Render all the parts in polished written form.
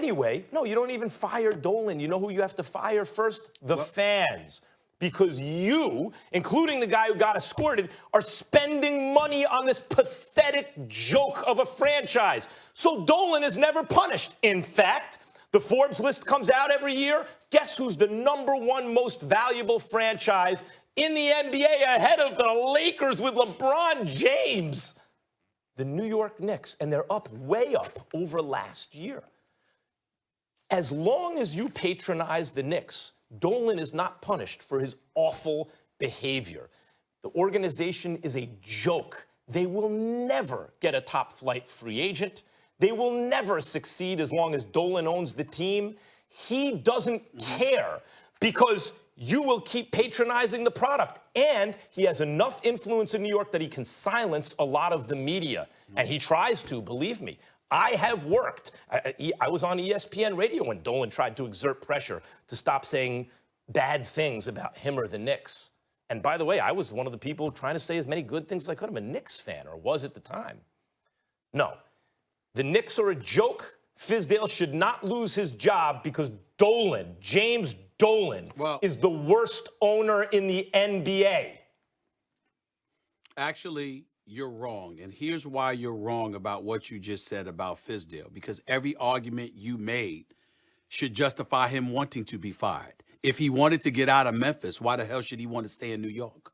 Anyway, no, you don't even fire Dolan. You know who you have to fire first? The fans. Because you, including the guy who got escorted, are spending money on this pathetic joke of a franchise. So Dolan is never punished. In fact, the Forbes list comes out every year. Guess who's the #1 most valuable franchise in the NBA ahead of the Lakers with LeBron James? The New York Knicks, and they're way up over last year. As long as you patronize the Knicks, Dolan is not punished for his awful behavior. The organization is a joke. They will never get a top-flight free agent. They will never succeed as long as Dolan owns the team. He doesn't care because you will keep patronizing the product. And he has enough influence in New York that he can silence a lot of the media. And he tries to, believe me. I have worked. I was on ESPN radio when Dolan tried to exert pressure to stop saying bad things about him or the Knicks. And by the way, I was one of the people trying to say as many good things as I could. I'm a Knicks fan, or was at the time. No. The Knicks are a joke. Fizdale should not lose his job because Dolan, James Dolan, is the worst owner in the NBA. Actually, you're wrong. And here's why you're wrong about what you just said about Fizdale. Because every argument you made should justify him wanting to be fired. If he wanted to get out of Memphis, why the hell should he want to stay in New York?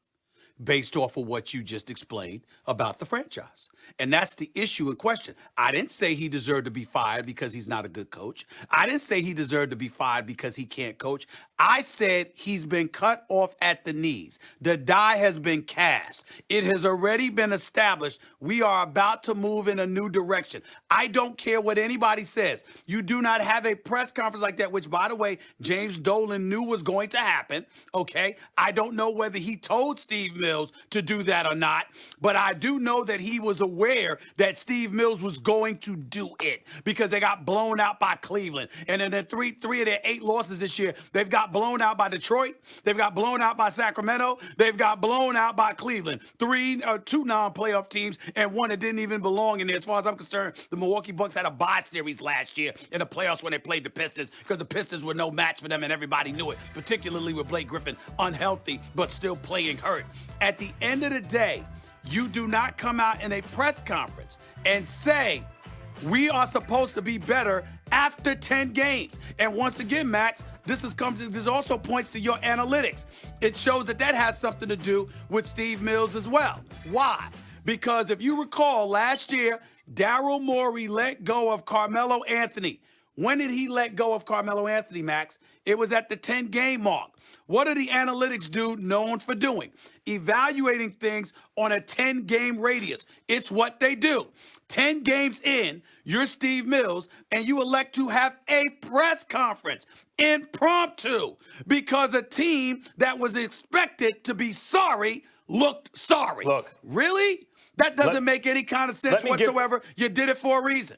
Based off of what you just explained about the franchise. And that's the issue in question. I didn't say he deserved to be fired because he's not a good coach. I didn't say he deserved to be fired because he can't coach. I said he's been cut off at the knees. The die has been cast. It has already been established. We are about to move in a new direction. I don't care what anybody says. You do not have a press conference like that, which, by the way, James Dolan knew was going to happen, okay? I don't know whether he told Steve Mills to do that or not, but I do know that he was aware that Steve Mills was going to do it because they got blown out by Cleveland. And in the three of their 8 losses this year, they've got blown out by Detroit, they've got blown out by Sacramento, they've got blown out by Cleveland. 2 non-playoff teams and one that didn't even belong in there. As far as I'm concerned, the Milwaukee Bucks had a bye series last year in the playoffs when they played the Pistons because the Pistons were no match for them and everybody knew it, particularly with Blake Griffin unhealthy but still playing hurt. At the end of the day, you do not come out in a press conference and say, we are supposed to be better after 10 games. And once again, Max, this also points to your analytics. It shows that has something to do with Steve Mills as well. Why? Because if you recall, last year, Daryl Morey let go of Carmelo Anthony. When did he let go of Carmelo Anthony, Max? It was at the 10-game mark. What do the analytics do known for doing? Evaluating things on a 10-game radius. It's what they do. 10 games in, you're Steve Mills, and you elect to have a press conference, impromptu, because a team that was expected to be sorry looked sorry. Look. Really? That doesn't make any kind of sense whatsoever. You did it for a reason.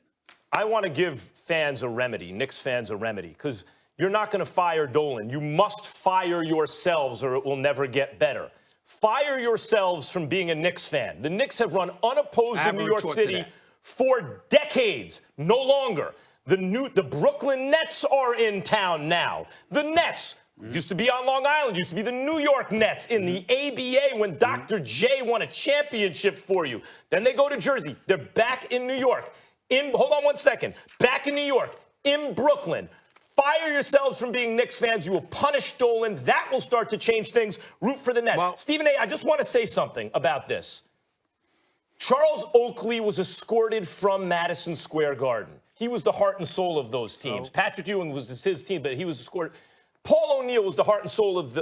I want to give fans a remedy, Knicks fans a remedy, because you're not going to fire Dolan. You must fire yourselves or it will never get better. Fire yourselves from being a Knicks fan. The Knicks have run unopposed in New York City for decades, no longer. The Brooklyn Nets are in town now. The Nets used to be on Long Island, used to be the New York Nets in the ABA when Dr. J won a championship for you. Then they go to Jersey. They're back in New York. Hold on one second. Back in New York, in Brooklyn. Fire yourselves from being Knicks fans. You will punish Dolan. That will start to change things. Root for the Nets. Well, Stephen A., I just want to say something about this. Charles Oakley was escorted from Madison Square Garden. He was the heart and soul of those teams. Patrick Ewing was his team, but he was escorted. Paul O'Neill was the heart and soul of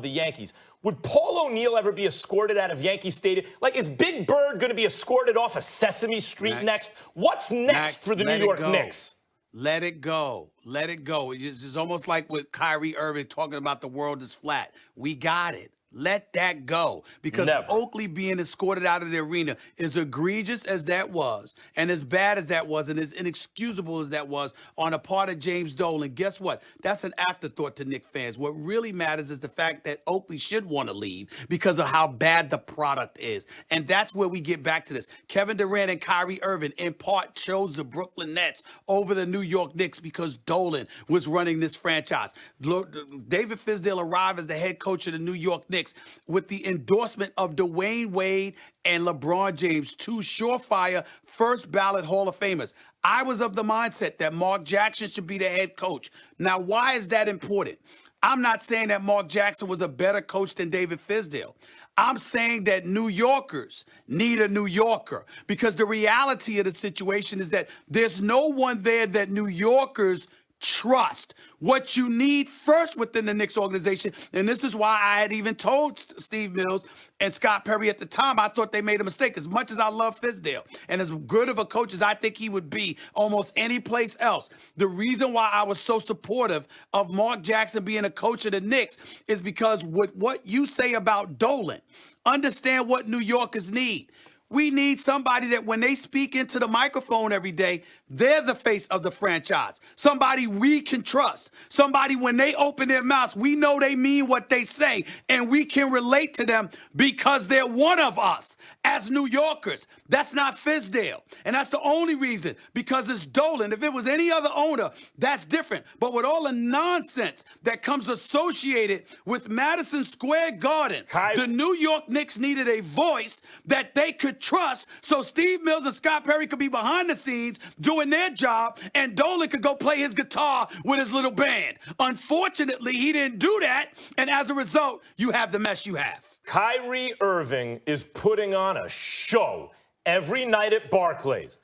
the Yankees. Would Paul O'Neill ever be escorted out of Yankee Stadium? Like, is Big Bird going to be escorted off of Sesame Street next? What's next for the New York Knicks? Let it go. Let it go. It's almost like with Kyrie Irving talking about the world is flat. We got it. Let that go, because Never. Oakley being escorted out of the arena, as egregious as that was, and as bad as that was, and as inexcusable as that was on a part of James Dolan, guess what? That's an afterthought to Knicks fans. What really matters is the fact that Oakley should want to leave because of how bad the product is. And that's where we get back to this. Kevin Durant and Kyrie Irving, in part, chose the Brooklyn Nets over the New York Knicks because Dolan was running this franchise. David Fizdale arrived as the head coach of the New York Knicks with the endorsement of Dwayne Wade and LeBron James, two surefire first ballot Hall of Famers. I was of the mindset that Mark Jackson should be the head coach. Now, why is that important? I'm not saying that Mark Jackson was a better coach than David Fizdale. I'm saying that New Yorkers need a New Yorker, because the reality of the situation is that there's no one there that New Yorkers trust. What you need first within the Knicks organization, and this is why I had even told Steve Mills and Scott Perry at the time, I thought they made a mistake. As much as I love Fizdale and as good of a coach as I think he would be almost any place else, the reason why I was so supportive of Mark Jackson being a coach of the Knicks is because with what you say about Dolan, understand what New Yorkers need. We need somebody that when they speak into the microphone every day, they're the face of the franchise. Somebody we can trust. Somebody when they open their mouth, we know they mean what they say, and we can relate to them because they're one of us as New Yorkers. That's not Fizdale. And that's the only reason, because it's Dolan. If it was any other owner, that's different. But with all the nonsense that comes associated with Madison Square Garden, the New York Knicks needed a voice that they could trust, so Steve Mills and Scott Perry could be behind the scenes doing their job, and Dolan could go play his guitar with his little band. Unfortunately, he didn't do that, and as a result, you have the mess you have. Kyrie Irving is putting on a show every night at Barclays.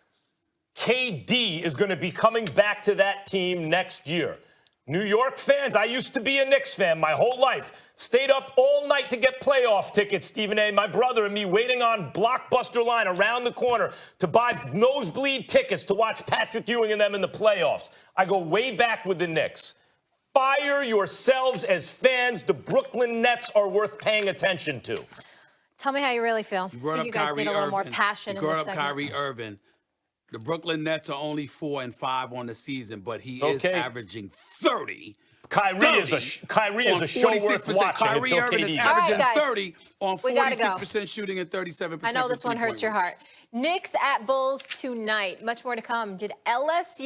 KD is going to be coming back to that team next year. New York fans, I used to be a Knicks fan my whole life. Stayed up all night to get playoff tickets, Stephen A. My brother and me waiting on Blockbuster line around the corner to buy nosebleed tickets to watch Patrick Ewing and them in the playoffs. I go way back with the Knicks. Fire yourselves as fans. The Brooklyn Nets are worth paying attention to. Tell me how you really feel. You brought up you guys Kyrie need a little more Irving. passion You in this brought up segment. Kyrie Irving. The Brooklyn Nets are only 4-5 on the season, but he is Okay. averaging 30. Kyrie is a show worth 46%. watching. Kyrie until Irving KD. is All right, averaging guys. 30 on We gotta go. 46% shooting and 37%. I know this from one hurts your three-point heart. Knicks at Bulls tonight. Much more to come. Did LSU